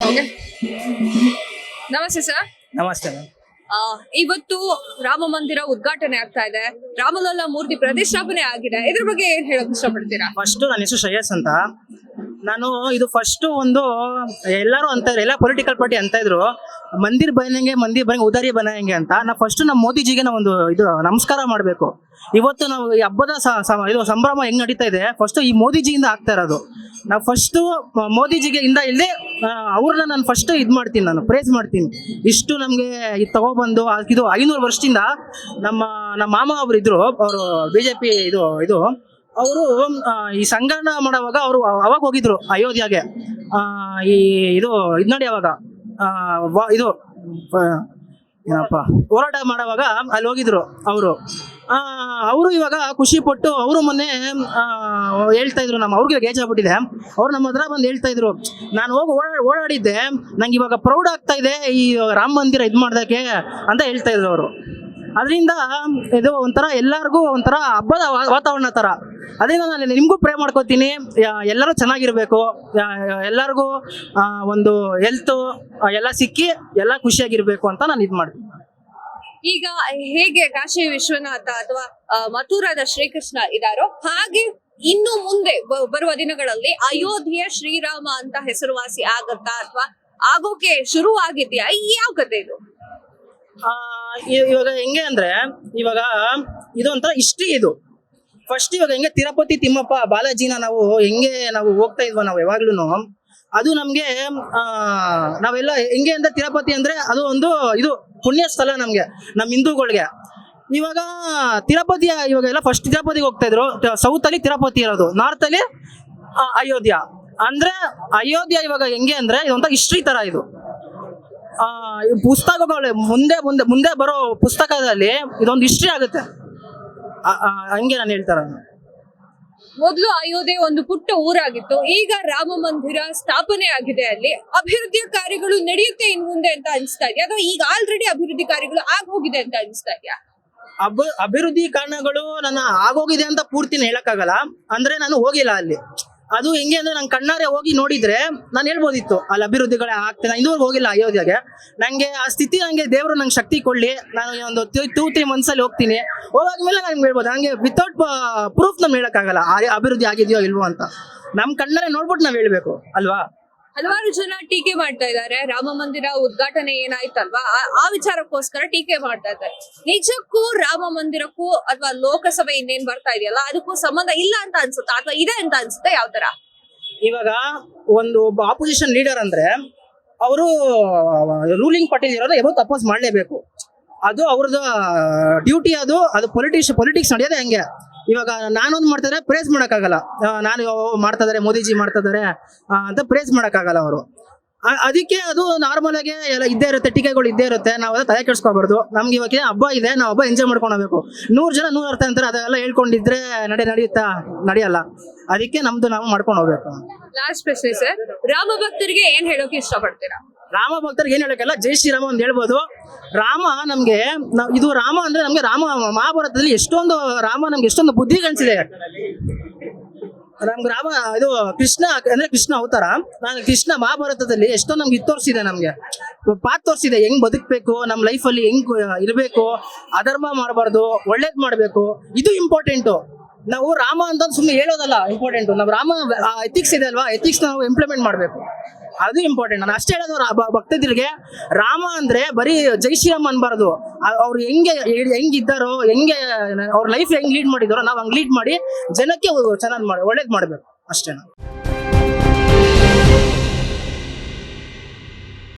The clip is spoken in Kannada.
ಓಕೆ, ನಮಸ್ತೆ ಸರ್. ನಮಸ್ತೆ ಮ್ಯಾಮ್. ಇವತ್ತು ರಾಮ ಮಂದಿರ ಉದ್ಘಾಟನೆ ಆಗ್ತಾ ಇದೆ, ರಾಮಲಲ್ಲಾ ಮೂರ್ತಿ ಪ್ರತಿಷ್ಠಾಪನೆ ಆಗಿದೆ. ಇದ್ರ ಬಗ್ಗೆ ಏನ್ ಹೇಳಕ್ ಇಷ್ಟಪಡ್ತೀರಾ? ಫಸ್ಟ್ ನನ್ನ ಹೆಸರು ಶ್ರೇಯಸ್ ಅಂತ. ನಾನು ಇದು ಫಸ್ಟ್ ಒಂದು ಎಲ್ಲರೂ ಅಂತ ಎಲ್ಲ ಪೊಲಿಟಿಕಲ್ ಪಾರ್ಟಿ ಅಂತ ಇದ್ರು ಮಂದಿರ್ ಬನಂಗೆ ಉದಾರಿ ಬನಂಗೆ ಅಂತ. ನಾ ಫಸ್ಟ್ ನಮ್ಮ ಮೋದಿಜಿಗೆ ನಾವು ಒಂದು ಇದು ನಮಸ್ಕಾರ ಮಾಡಬೇಕು. ಇವತ್ತು ನಾವು ಈ ಹಬ್ಬದ ಇದು ಸಂಭ್ರಮ ಹೆಂಗ್ ನಡೀತಾ ಇದೆ, ಫಸ್ಟ್ ಈ ಮೋದಿಜಿಯಿಂದ ಆಗ್ತಾ ಇರೋದು. ನಾವು ಫಸ್ಟ್ ಮೋದಿಜಿಗೆ ಇಂದ ಇಲ್ಲಿ ಅವ್ರನ್ನ ನಾನು ಫಸ್ಟ್ ಇದು ಮಾಡ್ತೀನಿ, ನಾನು ಪ್ರೇಸ್ ಮಾಡ್ತೀನಿ. ಇಷ್ಟು ನಮಗೆ ಇದು ತಗೊಬಂದು ಇದು 500 ವರ್ಷದಿಂದ ನಮ್ಮ ಮಾಮ ಒಬ್ರು ಇದ್ರು, ಅವರು ಬಿಜೆಪಿ ಇದು ಅವರು ಈ ಸಂಗ್ರಹಣ ಮಾಡುವಾಗ ಅವರು ಅವಾಗ ಹೋಗಿದ್ರು ಅಯೋಧ್ಯೆಗೆ. ಈ ಇದು ನೋಡಿ ಅವಾಗ ಇದು ಏನಪ್ಪ ಹೋರಾಟ ಮಾಡುವಾಗ ಅಲ್ಲಿ ಹೋಗಿದ್ರು ಅವರು. ಇವಾಗ ಖುಷಿ ಪಟ್ಟು ಅವರು ಮೊನ್ನೆ ಹೇಳ್ತಾ ಇದ್ರು, ಅವ್ರಿಗೆ ಗೇಜ್ ಆಗ್ಬಿಟ್ಟಿದೆ. ಅವ್ರು ನಮ್ಮ ಹತ್ರ ಬಂದು ಹೇಳ್ತಾ ಇದ್ರು, ನಾನು ಹೋಗಿ ಓಡಾಡಿದ್ದೆ, ನಂಗೆ ಇವಾಗ ಪ್ರೌಡ್ ಆಗ್ತಾ ಇದೆ ಈ ರಾಮ ಮಂದಿರ ಇದು ಮಾಡ್ದಕ್ಕೆ ಅಂತ ಹೇಳ್ತಾ ಇದ್ರು ಅವರು. ಅದರಿಂದ ಇದು ಒಂಥರ ಎಲ್ಲರಿಗೂ ಒಂಥರ ಹಬ್ಬದ ವಾತಾವರಣ ಥರ. ಅದರಿಂದ ನಾನು ನಿಮಗೂ ಪ್ರೇ ಮಾಡ್ಕೋತೀನಿ, ಎಲ್ಲರೂ ಚೆನ್ನಾಗಿರ್ಬೇಕು, ಎಲ್ಲರಿಗೂ ಒಂದು ಹೆಲ್ತು ಎಲ್ಲ ಸಿಕ್ಕಿ ಎಲ್ಲ ಖುಷಿಯಾಗಿರ್ಬೇಕು ಅಂತ ನಾನು ಇದು ಮಾಡ್ತೀನಿ. ಈಗ ಹೇಗೆ ಕಾಶಿ ವಿಶ್ವನಾಥ ಅಥವಾ ಮಥುರಾದ ಶ್ರೀಕೃಷ್ಣ ಇದಾರೋ, ಹಾಗೆ ಇನ್ನು ಮುಂದೆ ಬರುವ ದಿನಗಳಲ್ಲಿ ಅಯೋಧ್ಯೆಯ ಶ್ರೀರಾಮ ಅಂತ ಹೆಸರುವಾಸಿ ಆಗತ್ತಾ ಅಥವಾ ಆಗೋಕೆ ಶುರು ಆಗಿದ್ಯಾ? ಯಾವ ಕತೆ ಇದು? ಇವಾಗ ಹೆಂಗೆ ಅಂದ್ರೆ, ಇವಾಗ ಇದು ಒಂಥರ ಹಿಸ್ಟ್ರಿ ಇದು. ಫಸ್ಟ್ ಇವಾಗ ಹೆಂಗೆ ತಿರುಪತಿ ತಿಮ್ಮಪ್ಪ ಬಾಲಾಜಿನ ನಾವು ಹೋಗ್ತಾ ಇದ್ವ ನಾವು ಯಾವಾಗ್ಲೂ, ಅದು ನಮ್ಗೆ ನಾವೆಲ್ಲ ಹೆಂಗೆ ಅಂದ್ರೆ ತಿರುಪತಿ ಅಂದ್ರೆ ಅದು ಒಂದು ಇದು ಪುಣ್ಯ ಸ್ಥಳ ನಮ್ಗೆ, ನಮ್ಮ ಹಿಂದೂಗಳಿಗೆ. ಇವಾಗ ತಿರುಪತಿ ಇವಾಗೆಲ್ಲ ಫಸ್ಟ್ ತಿರುಪತಿಗೆ ಹೋಗ್ತಾ ಇದ್ರು. ಸೌತ್ ಅಲ್ಲಿ ತಿರುಪತಿ ಇರೋದು, ನಾರ್ತ್ ಅಲ್ಲಿ ಅಯೋಧ್ಯ. ಅಂದ್ರೆ ಅಯೋಧ್ಯ ಇವಾಗ ಹೆಂಗೆ ಅಂದ್ರೆ ಇದೊಂಥರ ಹಿಸ್ಟ್ರಿ ತರ ಇದು. ಪುಸ್ತಕಗಳು ಮುಂದೆ ಬರೋ ಪುಸ್ತಕದಲ್ಲಿ ಇದೊಂದು ಹಿಸ್ಟ್ರಿ ಆಗುತ್ತೆ. ಹಂಗೆ ನಾನು ಹೇಳ್ತಾರ. ಮೊದಲು ಅಯೋಧ್ಯೆ ಒಂದು ಪುಟ್ಟ ಊರಾಗಿತ್ತು, ಈಗ ರಾಮ ಮಂದಿರ ಸ್ಥಾಪನೆ ಆಗಿದೆ. ಅಲ್ಲಿ ಅಭಿವೃದ್ಧಿಯ ಕಾರ್ಯಗಳು ನಡೆಯುತ್ತೆ ಇನ್ ಮುಂದೆ ಅಂತ ಅನಿಸ್ತಾ ಇದೆಯಾ, ಅಥವಾ ಈಗ ಆಲ್ರೆಡಿ ಅಭಿವೃದ್ಧಿ ಕಾರ್ಯಗಳು ಆಗೋಗಿದೆ ಅಂತ ಅನಿಸ್ತಾ ಇದೆಯಾ? ಅಭಿವೃದ್ಧಿ ಕಾರಣಗಳು ನನ್ನ ಆಗೋಗಿದೆ ಅಂತ ಪೂರ್ತಿನ ಹೇಳಕ್ಕಾಗಲ್ಲ. ಅಂದ್ರೆ ನಾನು ಹೋಗಿಲ್ಲ ಅಲ್ಲಿ. ಅದು ಹೆಂಗೆ ಅಂದ್ರೆ ನಂಗೆ ಕಣ್ಣಾರೆ ಹೋಗಿ ನೋಡಿದ್ರೆ ನಾನು ಹೇಳ್ಬೋದಿತ್ತು ಅಲ್ಲಿ ಅಭಿವೃದ್ಧಿಗಳೇ ಆಗ್ತದೆ. ನಾನು ಇದುವರೆಗೂ ಹೋಗಿಲ್ಲ ಅಯೋಧ್ಯೆಗೆ. ನಂಗೆ ಆ ಸ್ಥಿತಿ, ನಂಗೆ ದೇವರು ನಂಗೆ ಶಕ್ತಿ ಕೊಡ್ಲಿ, ನಾನು ಒಂದು 2-3 ಮಂತ್ಸಲ್ಲಿ ಹೋಗ್ತೀನಿ. ಹೋಗಾದ್ಮೇಲೆ ನಾನು ಹೇಳ್ಬೋದು. ನಂಗೆ ವಿತೌಟ್ ಪ್ರೂಫ್ ನಮ್ಗೆ ಹೇಳಕ್ಕಾಗಲ್ಲ ಅಭಿವೃದ್ಧಿ ಆಗಿದೆಯೋ ಇಲ್ವೋ ಅಂತ. ನಮ್ ಕಣ್ಣಾರೆ ನೋಡ್ಬಿಟ್ಟು ನಾವ್ ಹೇಳ್ಬೇಕು ಅಲ್ವಾ. ಹಲವಾರು ಜನ ಟೀಕೆ ಮಾಡ್ತಾ ಇದ್ದಾರೆ, ರಾಮ ಮಂದಿರ ಉದ್ಘಾಟನೆ ಏನಾಯ್ತಲ್ವಾ ಆ ವಿಚಾರಕ್ಕೋಸ್ಕರ ಟೀಕೆ ಮಾಡ್ತಾ ಇದ್ದಾರೆ. ನಿಜಕ್ಕೂ ರಾಮ ಮಂದಿರಕ್ಕೂ ಅಥವಾ ಲೋಕಸಭೆ ಇನ್ನೇನ್ ಬರ್ತಾ ಇದೆಯಲ್ಲ ಅದಕ್ಕೂ ಸಂಬಂಧ ಇಲ್ಲ ಅಂತ ಅನ್ಸುತ್ತಾ ಅಥವಾ ಇದೆ ಅಂತ ಅನ್ಸುತ್ತೆ? ಯಾವ ತರ? ಇವಾಗ ಒಂದು ಒಬ್ಬ ಆಪೋಸಿಷನ್ ಲೀಡರ್ ಅಂದ್ರೆ ಅವರು ರೂಲಿಂಗ್ ಪಾರ್ಟಿ ಇರೋದು ಯಾವತ್ತು ಅಪೋಸ್ ಮಾಡ್ಲೇಬೇಕು. ಅದು ಅವ್ರದ್ದು ಡ್ಯೂಟಿ. ಅದು ಪೊಲಿಟಿಕ್ಸ್ ನಡೆಯೋದೇ ಹಂಗೆ. ಇವಾಗ ನಾನೊಂದು ಮಾಡ್ತಾರೆ ಪ್ರೇಸ್ ಮಾಡೋಕ್ಕಾಗಲ್ಲ, ನಾನು ಮಾಡ್ತಾ ಇದಾರೆ ಮೋದಿಜಿ ಮಾಡ್ತಾ ಇದಾರೆ ಅಂತ ಪ್ರೇಸ್ ಮಾಡೋಕ್ಕಾಗಲ್ಲ ಅವರು. ಅದಕ್ಕೆ ಅದು ನಾರ್ಮಲ್ ಆಗಿ ಎಲ್ಲ ಇದ್ದೇ ಇರುತ್ತೆ, ಟೀಕೆಗಳು ಇದ್ದೇ ಇರುತ್ತೆ. ನಾವು ಅದು ತಲೆ ಕೆಡಿಸ್ಕೋಬಾರ್ದು. ನಮ್ಗೆ ಇವಾಗ ಹಬ್ಬ ಇದೆ, ನಾವು ಹಬ್ಬ ಎಂಜಾಯ್ ಮಾಡ್ಕೊಂಡು ಹೋಗ್ಬೇಕು. 100 ಜನ 100 ಅರ್ಥ ಅಂತಾರೆ, ಅದೆಲ್ಲ ಹೇಳ್ಕೊಂಡಿದ್ರೆ ನಡೆಯಲ್ಲ. ಅದಕ್ಕೆ ನಮ್ದು ನಾವು ಮಾಡ್ಕೊಂಡು ಹೋಗ್ಬೇಕು. ಲಾಸ್ಟ್ ಪ್ರಶ್ನೆ ಸರ್, ರಾಮ ಭಕ್ತರಿಗೆ ಏನ್ ಹೇಳೋಕೆ ಇಷ್ಟಪಡ್ತೀರಾ? ರಾಮ ಭಕ್ತರಿಗೆ ಏನ್ ಹೇಳಕ್ಕೆಲ್ಲ, ಜೈ ಶ್ರೀರಾಮ ಅಂತ ಹೇಳ್ಬೋದು. ರಾಮ ನಮ್ಗೆ ಇದು ರಾಮ ಅಂದ್ರೆ ನಮ್ಗೆ ರಾಮ ಮಹಾಭಾರತದಲ್ಲಿ ಎಷ್ಟೊಂದು ರಾಮ ನಮ್ಗೆ ಎಷ್ಟೊಂದು ಬುದ್ಧಿ ಕಲಿಸಿದೆ. ನಮ್ಗೆ ರಾಮ ಇದು ಕೃಷ್ಣ ಅಂದ್ರೆ ಕೃಷ್ಣ ಅವತಾರ. ನಾನು ಕೃಷ್ಣ ಮಹಾಭಾರತದಲ್ಲಿ ಎಷ್ಟೊಂದು ನಮ್ಗೆ ತೋರಿಸಿದೆ, ನಮ್ಗೆ ಪಾತ್ ತೋರಿಸಿದೆ. ಹೆಂಗ್ ಬದುಕ್ಬೇಕು, ನಮ್ಮ ಲೈಫಲ್ಲಿ ಹೆಂಗ್ ಇರಬೇಕು, ಅಧರ್ಮ ಮಾಡಬಾರ್ದು, ಒಳ್ಳೇದ್ ಮಾಡ್ಬೇಕು. ಇದು ಇಂಪಾರ್ಟೆಂಟು. ನಾವು ರಾಮ ಅಂತ ಸುಮ್ಮನೆ ಹೇಳೋದಲ್ಲ ಇಂಪಾರ್ಟೆಂಟು. ನಾವು ರಾಮ ಎಥಿಕ್ಸ್ ಇದೆ ಅಲ್ವಾ, ಎಥಿಕ್ಸ್ ನಾವು ಇಂಪ್ಲಿಮೆಂಟ್ ಮಾಡಬೇಕು. ಅದು ಇಂಪಾರ್ಟೆಂಟ್. ನಾನು ಅಷ್ಟೇ ಹೇಳೋದು ಭಕ್ತರಿಗೆ, ರಾಮ ಅಂದ್ರೆ ಬರೀ ಜೈ ಶ್ರೀರಾಮ್ ಅನ್ಬಾರ್ದು. ಅವ್ರು ಹೆಂಗಿದ್ದಾರೋ, ಅವ್ರ ಲೈಫ್ ಹೆಂಗ್ ಲೀಡ್ ಮಾಡಿದಾರೋ ನಾವು ಹಂಗ್ ಲೀಡ್ ಮಾಡಿ ಜನಕ್ಕೆ ಚೆನ್ನಾಗಿ ಒಳ್ಳೇದ್ ಮಾಡ್ಬೇಕು ಅಷ್ಟೇ.